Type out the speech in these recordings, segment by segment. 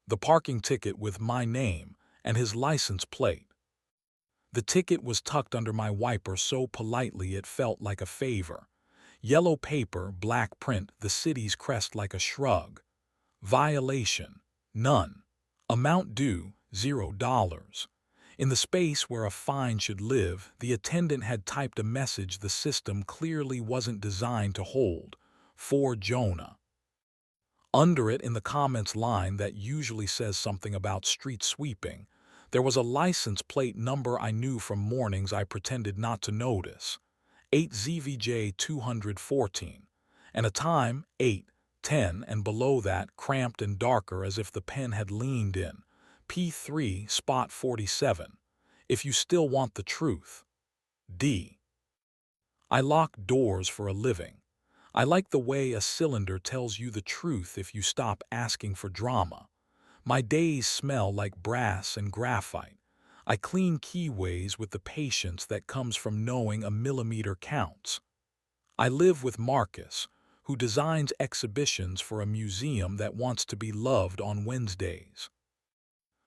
the parking ticket with my name and his license plate. The ticket was tucked under my wiper so politely it felt like a favor. Yellow paper, black print, the city's crest like a shrug. Violation: none. Amount due: $0. In the space where a fine should live, the attendant had typed a message the system clearly wasn't designed to hold. For Jonah. Under it, in the comments line that usually says something about street sweeping, there was a license plate number I knew from mornings I pretended not to notice. 8ZVJ 214. And a time, 8:10, and below that, cramped and darker as if the pen had leaned in. P3 spot 47. If you still want the truth. D. I lock doors for a living. I like the way a cylinder tells you the truth if you stop asking for drama. My days smell like brass and graphite. I clean keyways with the patience that comes from knowing a millimeter counts. I live with Marcus, who designs exhibitions for a museum that wants to be loved on Wednesdays.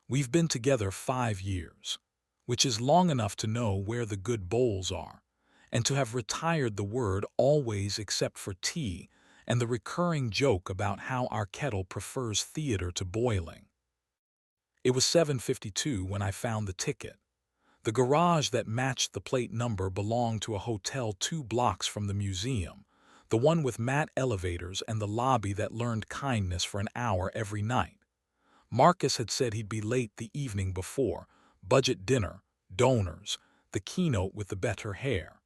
We've been together 5 years, which is long enough to know where the good bowls are, and to have retired the word always except for tea and the recurring joke about how our kettle prefers theater to boiling. It was 7:52 when I found the ticket. The garage that matched the plate number belonged to a hotel 2 blocks from the museum, the one with mat elevators and the lobby that learned kindness for an hour every night. Marcus had said he'd be late the evening before, budget dinner, donors, the keynote with the better hair.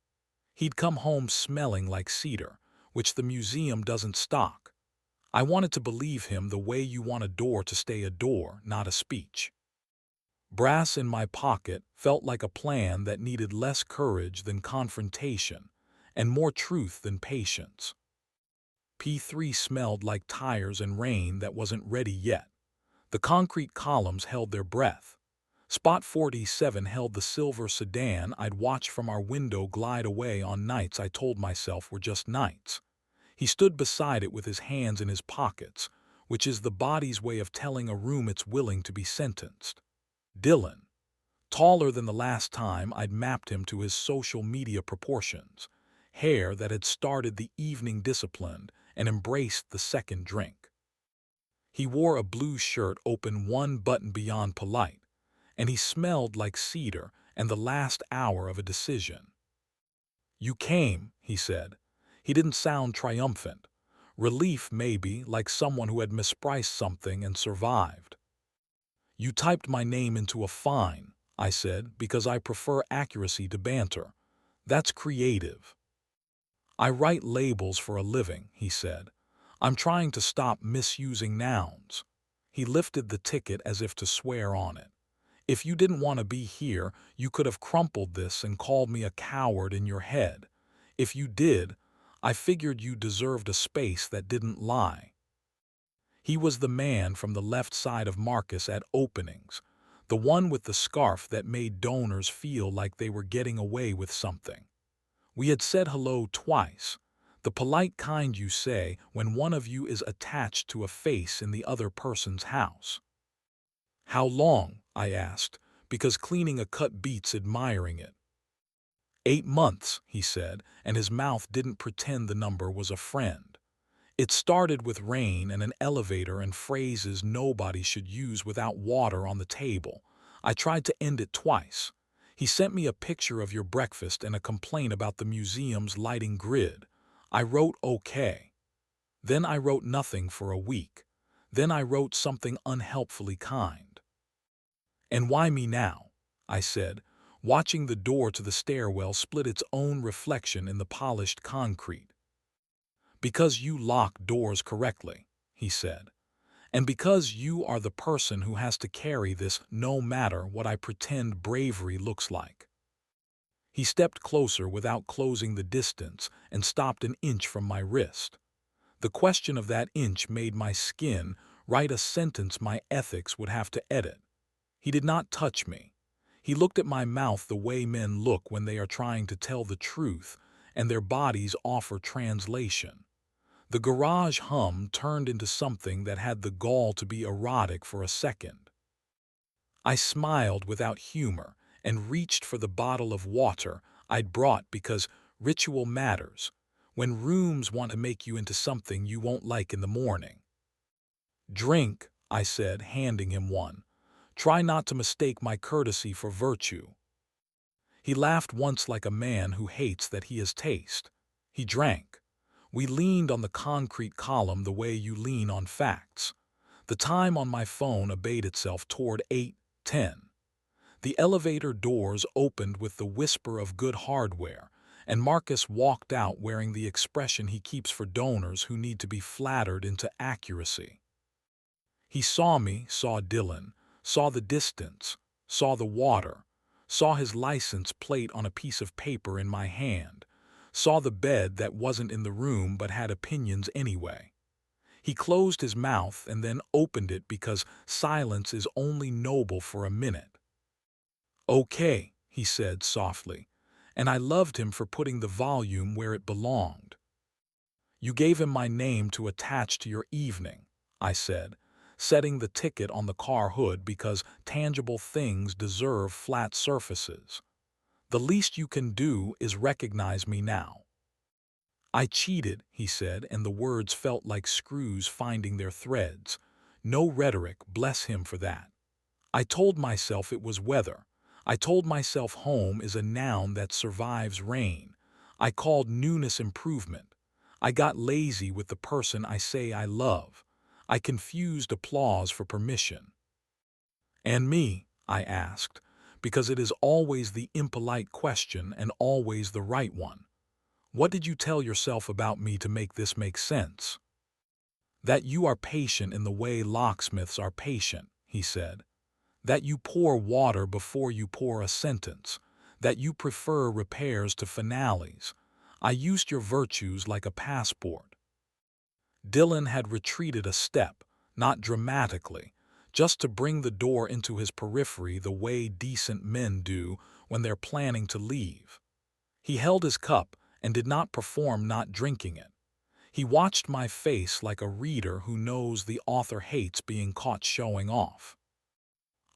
He'd come home smelling like cedar, which the museum doesn't stock. I wanted to believe him the way you want a door to stay a door, not a speech. Brass in my pocket felt like a plan that needed less courage than confrontation and more truth than patience. P3 smelled like tires and rain that wasn't ready yet. The concrete columns held their breath. Spot 47 held the silver sedan I'd watched from our window glide away on nights I told myself were just nights. He stood beside it with his hands in his pockets, which is the body's way of telling a room it's willing to be sentenced. Dylan. Taller than the last time I'd mapped him to his social media proportions. Hair that had started the evening disciplined and embraced the second drink. He wore a blue shirt open one button beyond polite, and he smelled like cedar and the last hour of a decision. "You came," he said. He didn't sound triumphant. Relief, maybe, like someone who had mispriced something and survived. "You typed my name into a fine," I said, "because I prefer accuracy to banter. That's creative." "I write labels for a living," he said. "I'm trying to stop misusing nouns." He lifted the ticket as if to swear on it. "If you didn't want to be here, you could have crumpled this and called me a coward in your head. If you did, I figured you deserved a space that didn't lie." He was the man from the left side of Marcus at openings, the one with the scarf that made donors feel like they were getting away with something. We had said hello twice, the polite kind you say when one of you is attached to a face in the other person's house. "How long?" I asked, because cleaning a cut beats admiring it. 8 months, he said, and his mouth didn't pretend the number was a friend. It started with rain and an elevator and phrases nobody should use without water on the table. I tried to end it twice. He sent me a picture of your breakfast and a complaint about the museum's lighting grid. I wrote okay. Then I wrote nothing for a week. Then I wrote something unhelpfully kind. "And why me now?" I said, watching the door to the stairwell split its own reflection in the polished concrete. "Because you lock doors correctly," he said. "And because you are the person who has to carry this no matter what I pretend bravery looks like." He stepped closer without closing the distance and stopped an inch from my wrist. The question of that inch made my skin write a sentence my ethics would have to edit. He did not touch me. He looked at my mouth the way men look when they are trying to tell the truth and their bodies offer translation. The garage hum turned into something that had the gall to be erotic for a second. I smiled without humor and reached for the bottle of water I'd brought because ritual matters when rooms want to make you into something you won't like in the morning. "Drink," I said, handing him one. "Try not to mistake my courtesy for virtue." He laughed once like a man who hates that he has taste. He drank. We leaned on the concrete column the way you lean on facts. The time on my phone obeyed itself toward 8:10. The elevator doors opened with the whisper of good hardware, and Marcus walked out wearing the expression he keeps for donors who need to be flattered into accuracy. He saw me, saw Dylan, saw the distance, saw the water, saw his license plate on a piece of paper in my hand, saw the bed that wasn't in the room but had opinions anyway. He closed his mouth and then opened it because silence is only noble for a minute. "Okay," he said softly, and I loved him for putting the volume where it belonged. "You gave him my name to attach to your evening," I said, setting the ticket on the car hood because tangible things deserve flat surfaces. "The least you can do is recognize me now." "I cheated," he said, and the words felt like screws finding their threads. No rhetoric, bless him for that. "I told myself it was weather. I told myself home is a noun that survives rain. I called newness improvement. I got lazy with the person I say I love. I confused applause for permission." "And me?" I asked, because it is always the impolite question and always the right one. "What did you tell yourself about me to make this make sense?" "That you are patient in the way locksmiths are patient," he said. "That you pour water before you pour a sentence. That you prefer repairs to finales. I used your virtues like a passport." Dylan had retreated a step, not dramatically, just to bring the door into his periphery the way decent men do when they're planning to leave. He held his cup and did not perform not drinking it. He watched my face like a reader who knows the author hates being caught showing off.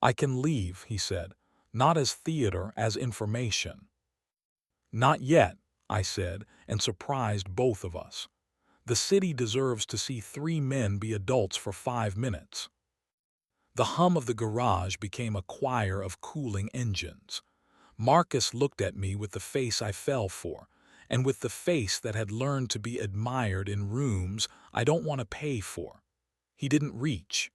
"I can leave," he said, "not as theater, as information." "Not yet," I said, and surprised both of us. The city deserves to see three men be adults for 5 minutes. The hum of the garage became a choir of cooling engines. Marcus looked at me with the face I fell for, and with the face that had learned to be admired in rooms I don't want to pay for. He didn't reach.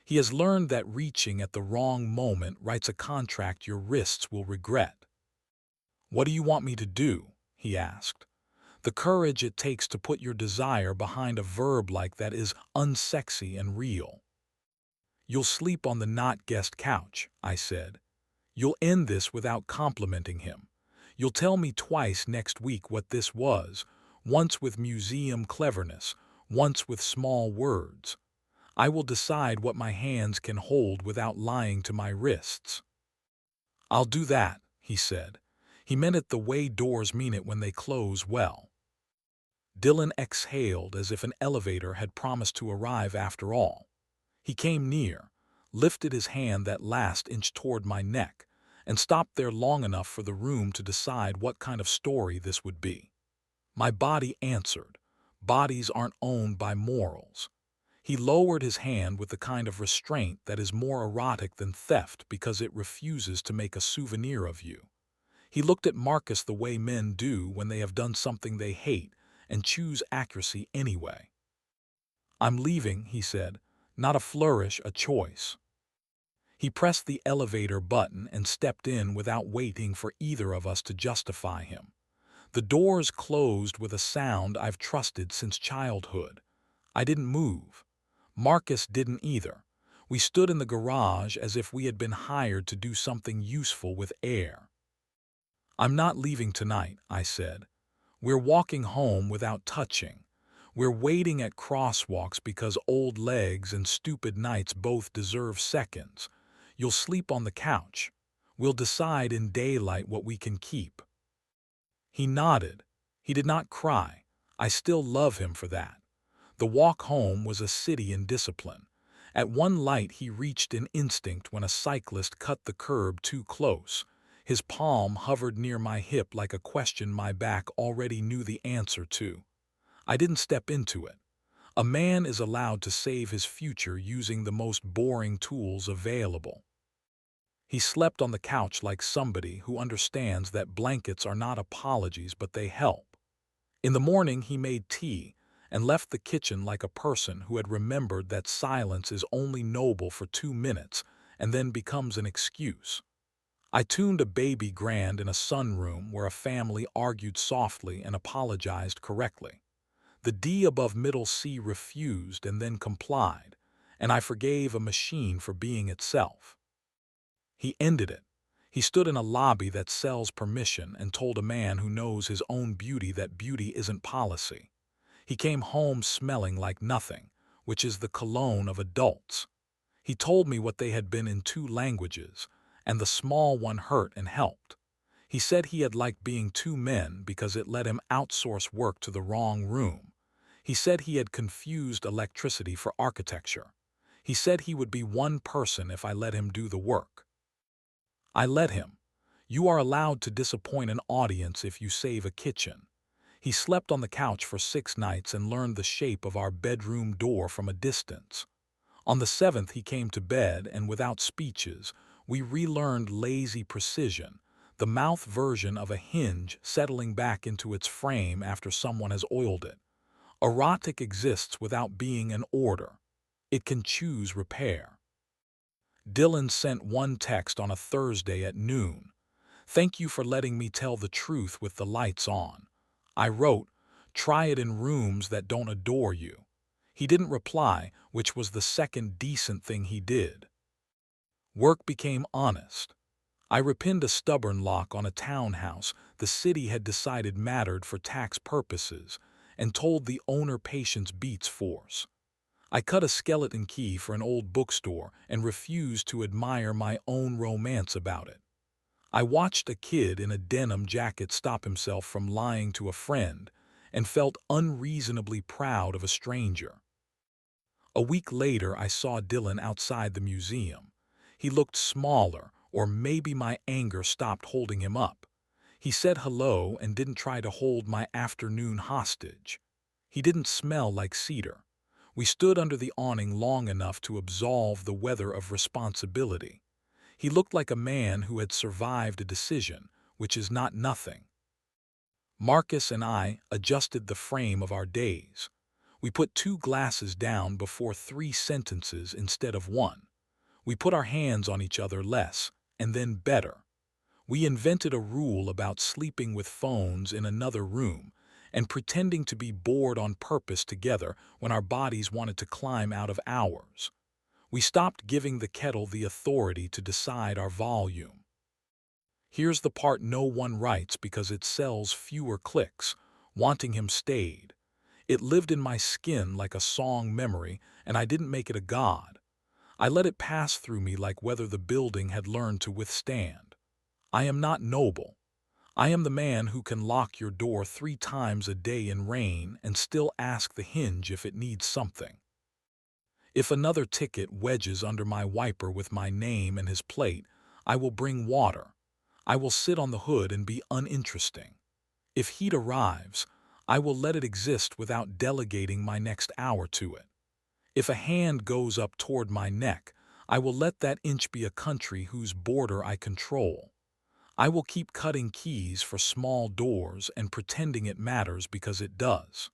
He has learned that reaching at the wrong moment writes a contract your wrists will regret. "What do you want me to do?" he asked. The courage it takes to put your desire behind a verb like that is unsexy and real. "You'll sleep on the not guest couch," I said. "You'll end this without complimenting him. You'll tell me twice next week what this was, once with museum cleverness, once with small words. I will decide what my hands can hold without lying to my wrists." "I'll do that," he said. He meant it the way doors mean it when they close well. Dylan exhaled as if an elevator had promised to arrive after all. He came near, lifted his hand that last inch toward my neck, and stopped there long enough for the room to decide what kind of story this would be. My body answered. Bodies aren't owned by morals. He lowered his hand with the kind of restraint that is more erotic than theft because it refuses to make a souvenir of you. He looked at Marcus the way men do when they have done something they hate and choose accuracy anyway. "I'm leaving," he said, "not a flourish, a choice." He pressed the elevator button and stepped in without waiting for either of us to justify him. The doors closed with a sound I've trusted since childhood. I didn't move. Marcus didn't either. We stood in the garage as if we had been hired to do something useful with air. "I'm not leaving tonight," I said. "We're walking home without touching. We're waiting at crosswalks because old legs and stupid nights both deserve seconds. You'll sleep on the couch. We'll decide in daylight what we can keep." He nodded. He did not cry. I still love him for that. The walk home was a city in discipline. At one light he reached in instinct when a cyclist cut the curb too close. His palm hovered near my hip like a question my back already knew the answer to. I didn't step into it. A man is allowed to save his future using the most boring tools available. He slept on the couch like somebody who understands that blankets are not apologies but they help. In the morning he made tea and left the kitchen like a person who had remembered that silence is only noble for 2 minutes and then becomes an excuse. I tuned a baby grand in a sunroom where a family argued softly and apologized correctly. The D above middle C refused and then complied, and I forgave a machine for being itself. He ended it. He stood in a lobby that sells permission and told a man who knows his own beauty that beauty isn't policy. He came home smelling like nothing, which is the cologne of adults. He told me what they had been in 2 languages, and the small one hurt and helped. He said he had liked being 2 men because it let him outsource work to the wrong room. He said he had confused electricity for architecture. He said he would be 1 person if I let him do the work. I let him. You are allowed to disappoint an audience if you save a kitchen. He slept on the couch for 6 nights and learned the shape of our bedroom door from a distance. On the 7th he came to bed, and without speeches, we relearned lazy precision, the mouth version of a hinge settling back into its frame after someone has oiled it. Erotic exists without being an order. It can choose repair. Dylan sent one text on a Thursday at noon. "Thank you for letting me tell the truth with the lights on." I wrote, "Try it in rooms that don't adore you." He didn't reply, which was the second decent thing he did. Work became honest. I repinned a stubborn lock on a townhouse the city had decided mattered for tax purposes and told the owner patience beats force. I cut a skeleton key for an old bookstore and refused to admire my own romance about it. I watched a kid in a denim jacket stop himself from lying to a friend and felt unreasonably proud of a stranger. A week later, I saw Dylan outside the museum. He looked smaller, or maybe my anger stopped holding him up. He said hello and didn't try to hold my afternoon hostage. He didn't smell like cedar. We stood under the awning long enough to absolve the weather of responsibility. He looked like a man who had survived a decision, which is not nothing. Marcus and I adjusted the frame of our days. We put 2 glasses down before 3 sentences instead of 1. We put our hands on each other less, and then better. We invented a rule about sleeping with phones in another room and pretending to be bored on purpose together when our bodies wanted to climb out of ours. We stopped giving the kettle the authority to decide our volume. Here's the part no one writes because it sells fewer clicks. Wanting him stayed. It lived in my skin like a song memory, and I didn't make it a god. I let it pass through me like whether the building had learned to withstand. I am not noble. I am the man who can lock your door 3 times a day in rain and still ask the hinge if it needs something. If another ticket wedges under my wiper with my name and his plate, I will bring water. I will sit on the hood and be uninteresting. If heat arrives, I will let it exist without delegating my next hour to it. If a hand goes up toward my neck, I will let that inch be a country whose border I control. I will keep cutting keys for small doors and pretending it matters because it does.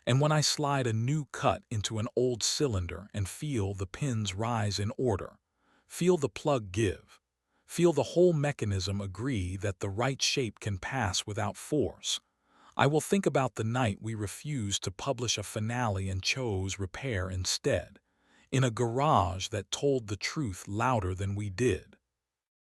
And when I slide a new cut into an old cylinder and feel the pins rise in order, feel the plug give, feel the whole mechanism agree that the right shape can pass without force, I will think about the night we refused to publish a finale and chose repair instead, in a garage that told the truth louder than we did.